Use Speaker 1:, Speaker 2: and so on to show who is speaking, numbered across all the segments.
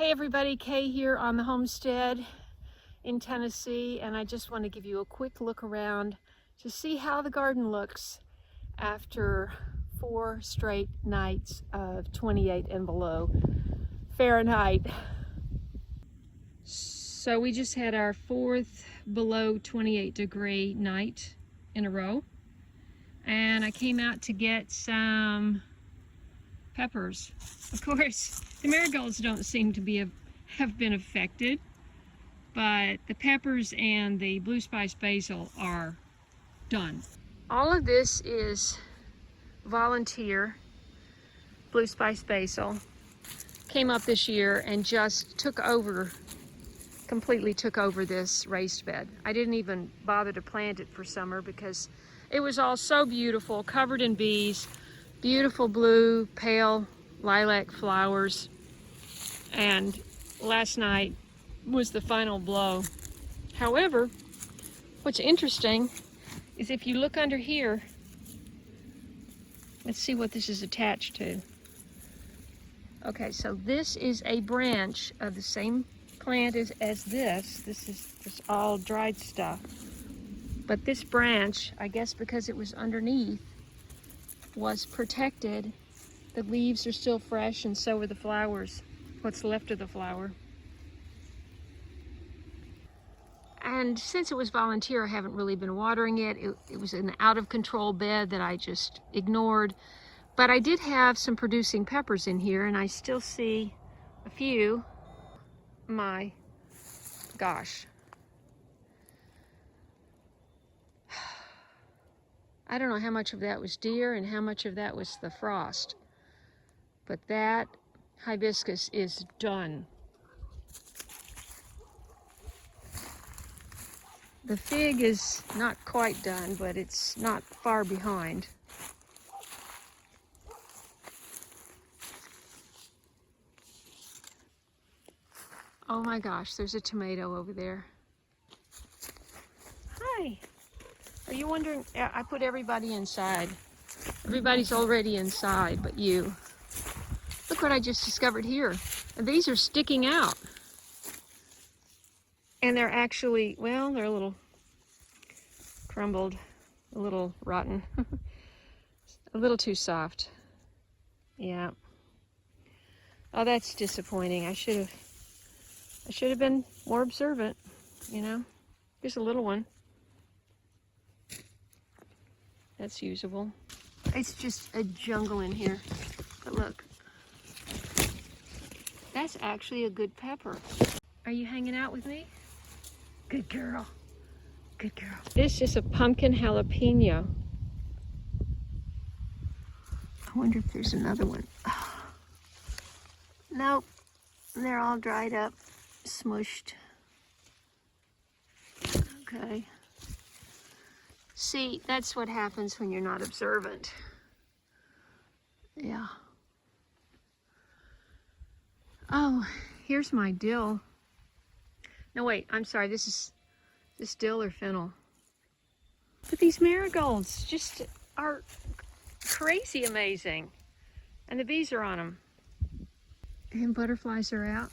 Speaker 1: Hey everybody, Kay here on the homestead in Tennessee, and I just want to give you a quick look around to see how the garden looks after 4 straight nights of 28 and below Fahrenheit. So we just had our 4th below 28 degree night in a row, and I came out to get some peppers. Of course, the marigolds don't seem to have been affected, but the peppers and the blue spice basil are done. All of this is volunteer blue spice basil. Came up this year and just completely took over this raised bed. I didn't even bother to plant it for summer because it was all so beautiful, covered in bees. Beautiful blue, pale lilac flowers. And last night was the final blow. However, what's interesting is if you look under here, let's see what this is attached to. Okay, so this is a branch of the same plant as this. This is just all dried stuff. But this branch, I guess because it was underneath, was protected. The leaves are still fresh and so are the flowers, what's left of the flower. And since it was volunteer, I haven't really been watering it. It was an out of control bed that I just ignored. But I did have some producing peppers in here, and I still see a few. My gosh. I don't know how much of that was deer and how much of that was the frost. But that hibiscus is done. The fig is not quite done, but it's not far behind. Oh my gosh, there's a tomato over there. Hi. Are you wondering? I put everybody inside. Everybody's already inside but you. Look what I just discovered here. And these are sticking out. And they're actually, well, they're a little crumbled, a little rotten, a little too soft. Yeah. Oh, that's disappointing. I should have been more observant, you know. Here's a little one. That's usable. It's just a jungle in here. But look. That's actually a good pepper. Are you hanging out with me? Good girl. Good girl. This is a pumpkin jalapeno. I wonder if there's another one. Nope. They're all dried up, smushed. Okay. See, that's what happens when you're not observant. Yeah. Oh, here's my dill. No, wait, I'm sorry. This is dill or fennel. But these marigolds just are crazy amazing. And the bees are on them. And butterflies are out.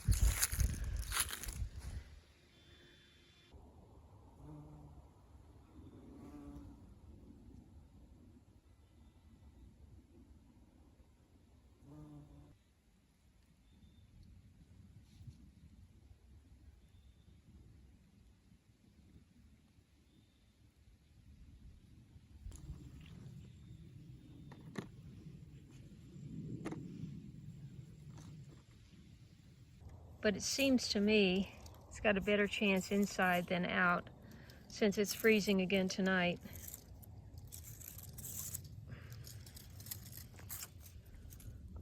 Speaker 1: But it seems to me it's got a better chance inside than out since it's freezing again tonight.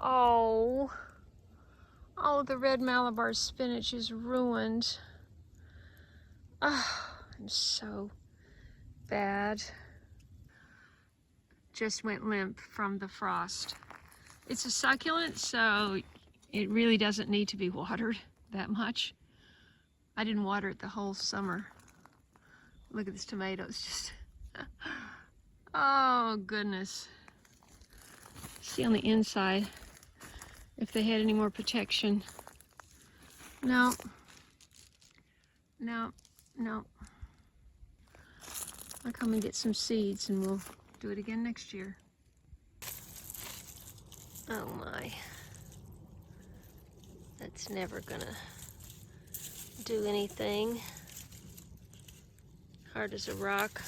Speaker 1: Oh, all of the red Malabar spinach is ruined. Oh, I'm so bad. Just went limp from the frost. It's a succulent, so it really doesn't need to be watered that much. I didn't water it the whole summer. Look at this tomato, it's just, oh goodness. See on the inside if they had any more protection. No. No. No. I'll come and get some seeds and we'll do it again next year. Oh my. That's never gonna do anything. Hard as a rock.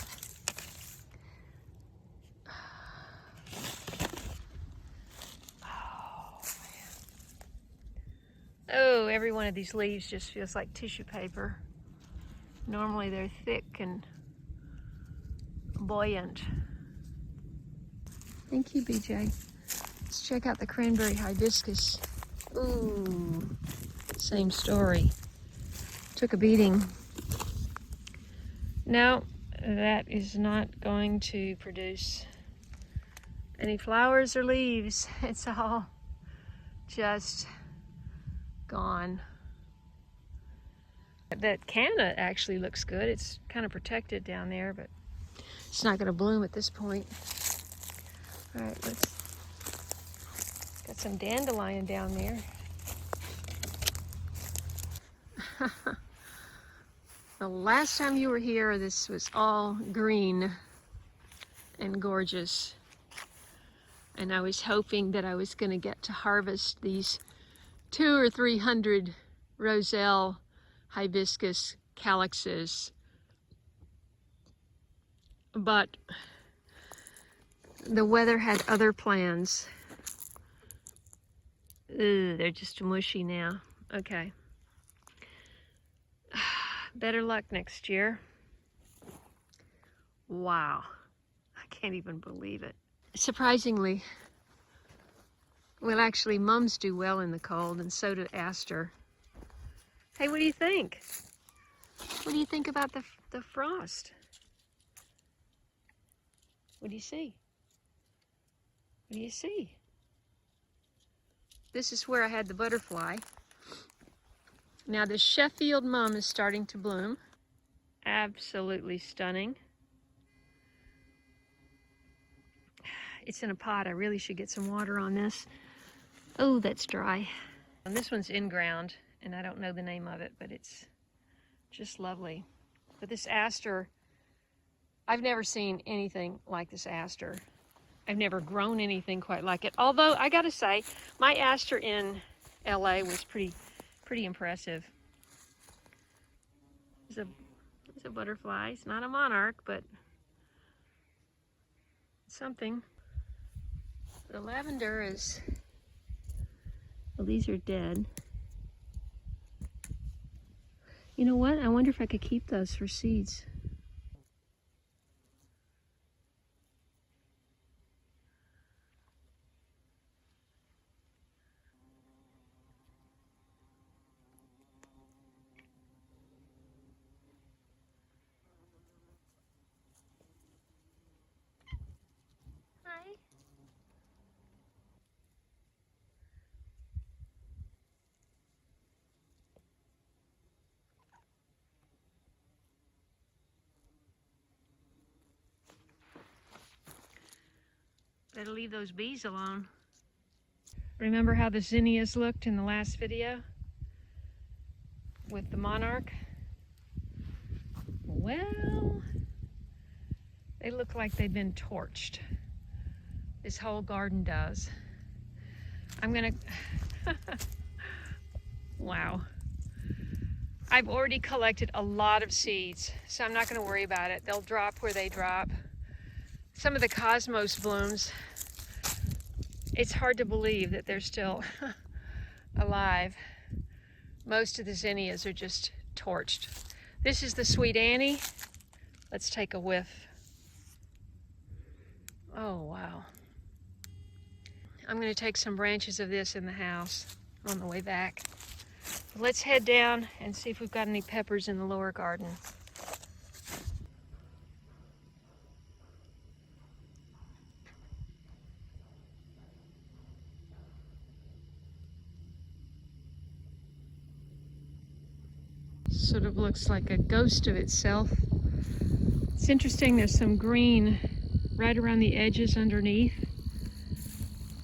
Speaker 1: Oh, every one of these leaves just feels like tissue paper. Normally they're thick and buoyant. Thank you, BJ. Let's check out the cranberry hibiscus. Ooh, same story. Took a beating. No, that is not going to produce any flowers or leaves. It's all just gone. That canna actually looks good. It's kind of protected down there, but it's not going to bloom at this point. All right, got some dandelion down there. The last time you were here, this was all green and gorgeous. And I was hoping that I was going to get to harvest these 200 or 300 roselle hibiscus calyxes, but the weather had other plans. Ugh, they're just mushy now. Okay. Better luck next year. Wow. I can't even believe it. Surprisingly, well, actually, mums do well in the cold, and so do aster. Hey, what do you think? What do you think about the frost? What do you see? What do you see? This is where I had the butterfly. Now the Sheffield mum is starting to bloom. Absolutely stunning. It's in a pot. I really should get some water on this. Oh, that's dry. And this one's in ground, and I don't know the name of it, but it's just lovely. But this aster, I've never seen anything like this aster. I've never grown anything quite like it. Although, I gotta say, my aster in LA was pretty impressive. It's a butterfly. It's not a monarch, but something. The lavender is, well, these are dead. You know what? I wonder if I could keep those for seeds. Hi. Better leave those bees alone. Remember how the zinnias looked in the last video with the monarch? Well, they look like they've been torched. This whole garden does. I'm gonna, wow. I've already collected a lot of seeds, so I'm not gonna worry about it. They'll drop where they drop. Some of the cosmos blooms, it's hard to believe that they're still alive. Most of the zinnias are just torched. This is the Sweet Annie. Let's take a whiff. Oh, wow. I'm going to take some branches of this in the house on the way back. Let's head down and see if we've got any peppers in the lower garden. Sort of looks like a ghost of itself. It's interesting, there's some green right around the edges underneath.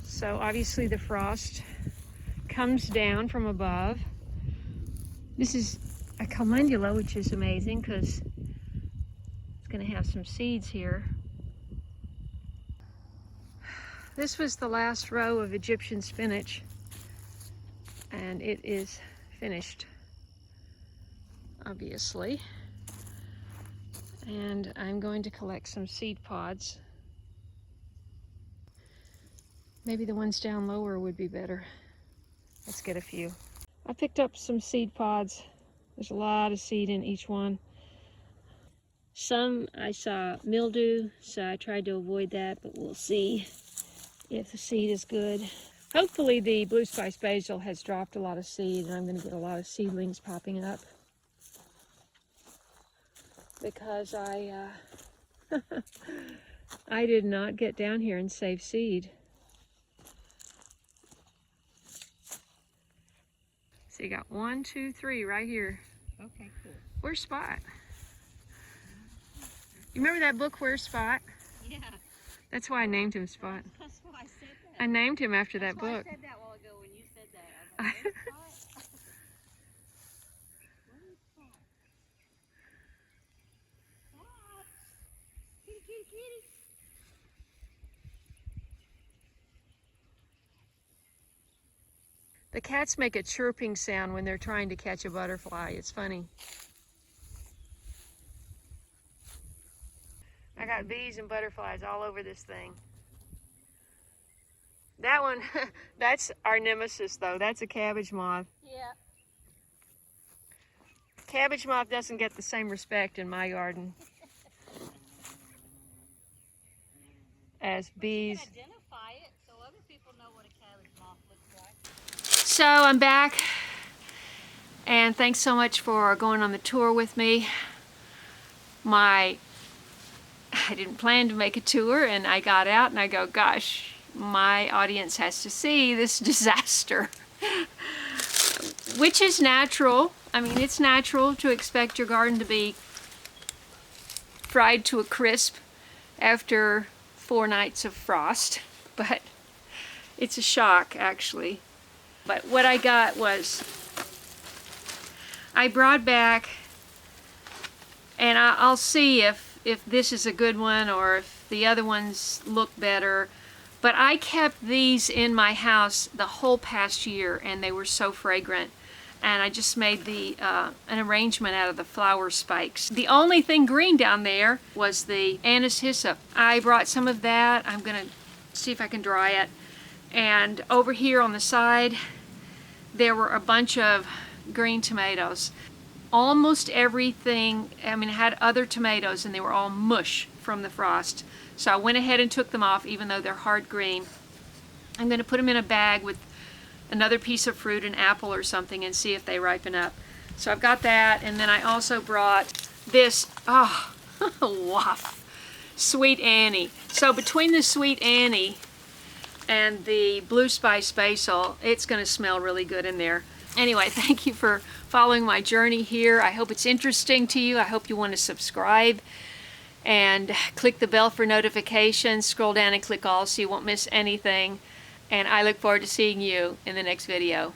Speaker 1: So obviously the frost comes down from above. This is a calendula, which is amazing because it's going to have some seeds here. This was the last row of Egyptian spinach, and it is finished, obviously. And I'm going to collect some seed pods. Maybe the ones down lower would be better. Let's get a few. I picked up some seed pods. There's a lot of seed in each one. Some I saw mildew, so I tried to avoid that, but we'll see if the seed is good. Hopefully the blue spice basil has dropped a lot of seed, and I'm going to get a lot of seedlings popping up. Because I did not get down here and save seed. So you got 1, 2, 3 right here.
Speaker 2: Okay, cool.
Speaker 1: Where's Spot? You remember that book, Where's Spot?
Speaker 2: Yeah.
Speaker 1: That's why I named him Spot.
Speaker 2: That's why I said that.
Speaker 1: I named him after that
Speaker 2: That's why
Speaker 1: book.
Speaker 2: I said that a while ago when you said that. I was like, where's Spot? Where's Spot? Spot! Kitty, kitty, kitty.
Speaker 1: The cats make a chirping sound when they're trying to catch a butterfly. It's funny. I got bees and butterflies all over this thing. That one, that's our nemesis though. That's a cabbage moth.
Speaker 2: Yeah.
Speaker 1: Cabbage moth doesn't get the same respect in my garden as bees.
Speaker 2: You can identify it so other people know what a cabbage moth looks like.
Speaker 1: So I'm back, and thanks so much for going on the tour with me. I didn't plan to make a tour, and I got out and I go, gosh, my audience has to see this disaster. Which is natural. I mean, it's natural to expect your garden to be fried to a crisp after 4 nights of frost, but it's a shock actually. But what I got was, I brought back, and I'll see if this is a good one or if the other ones look better, but I kept these in my house the whole past year, and they were so fragrant. And I just made an arrangement out of the flower spikes. The only thing green down there was the anise hyssop. I brought some of that. I'm gonna see if I can dry it. And over here on the side, there were a bunch of green tomatoes. Almost everything, I mean, it had other tomatoes and they were all mush from the frost. So I went ahead and took them off even though they're hard green. I'm gonna put them in a bag with another piece of fruit, an apple or something, and see if they ripen up. So I've got that, and then I also brought this, waff, Sweet Annie. So between the Sweet Annie and the blue spice basil, it's gonna smell really good in there. Anyway, thank you for following my journey here. I hope it's interesting to you. I hope you want to subscribe and click the bell for notifications. Scroll down and click all so you won't miss anything. And I look forward to seeing you in the next video.